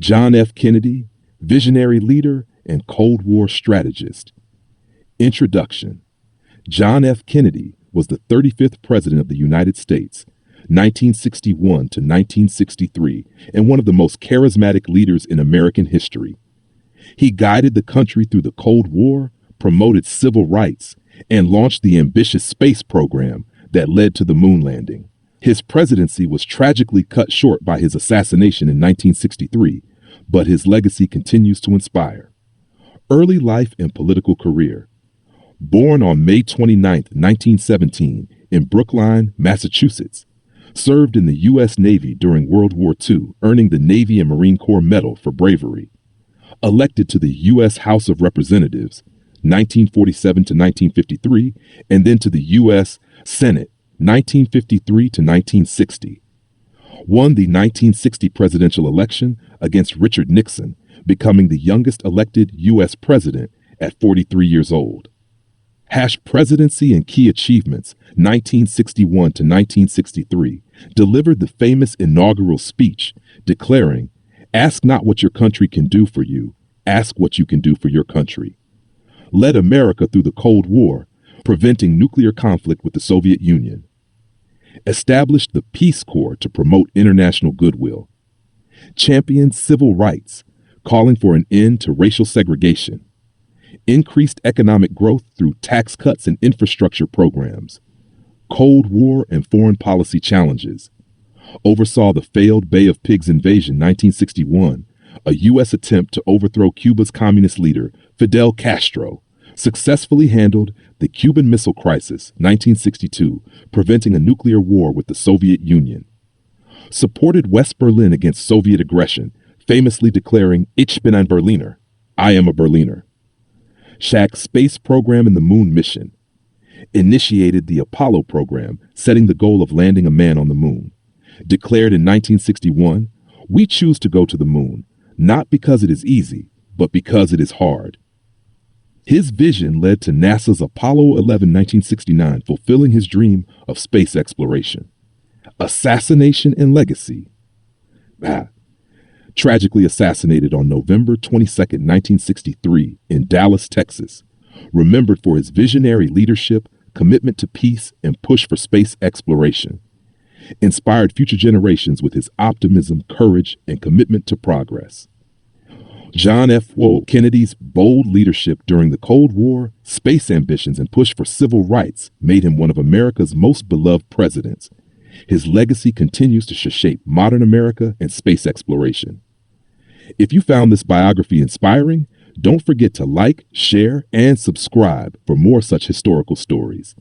John F. Kennedy, visionary leader and Cold War strategist. Introduction. John F. Kennedy was the 35th President of the United States, 1961 to 1963, and one of the most charismatic leaders in American history. He guided the country through the Cold War, promoted civil rights, and launched the ambitious space program that led to the moon landing. His presidency was tragically cut short by his assassination in 1963, but his legacy continues to inspire. Early life and political career. Born on May 29, 1917, in Brookline, Massachusetts, served in the U.S. Navy during World War II, earning the Navy and Marine Corps Medal for bravery. Elected to the U.S. House of Representatives, 1947 to 1953, and then to the U.S. Senate, 1953 to 1960. Won the 1960 presidential election against Richard Nixon, becoming the youngest elected U.S. president at 43 years old. Presidency and key achievements, 1961 to 1963, delivered the famous inaugural speech declaring, "Ask not what your country can do for you, ask what you can do for your country." Led America through the Cold War, preventing nuclear conflict with the Soviet Union. Established the Peace Corps to promote international goodwill. Championed civil rights, calling for an end to racial segregation. Increased economic growth through tax cuts and infrastructure programs. Cold War and foreign policy challenges. Oversaw the failed Bay of Pigs invasion 1961, a U.S. attempt to overthrow Cuba's communist leader, Fidel Castro. Successfully handled the Cuban Missile Crisis 1962, preventing a nuclear war with the Soviet Union. Supported West Berlin against Soviet aggression, famously declaring, "Ich bin ein Berliner," I am a Berliner. Shaq's space program and the moon mission. Initiated the Apollo program, setting the goal of landing a man on the moon. Declared in 1961, "We choose to go to the moon, not because it is easy, but because it is hard." His vision led to NASA's Apollo 11 1969, fulfilling his dream of space exploration. Assassination and legacy. Tragically assassinated on November 22, 1963, in Dallas, Texas. Remembered for his visionary leadership, commitment to peace, and push for space exploration. Inspired future generations with his optimism, courage, and commitment to progress. John F. Kennedy's bold leadership during the Cold War, space ambitions, and push for civil rights made him one of America's most beloved presidents. His legacy continues to shape modern America and space exploration. If you found this biography inspiring, don't forget to like, share, and subscribe for more such historical stories.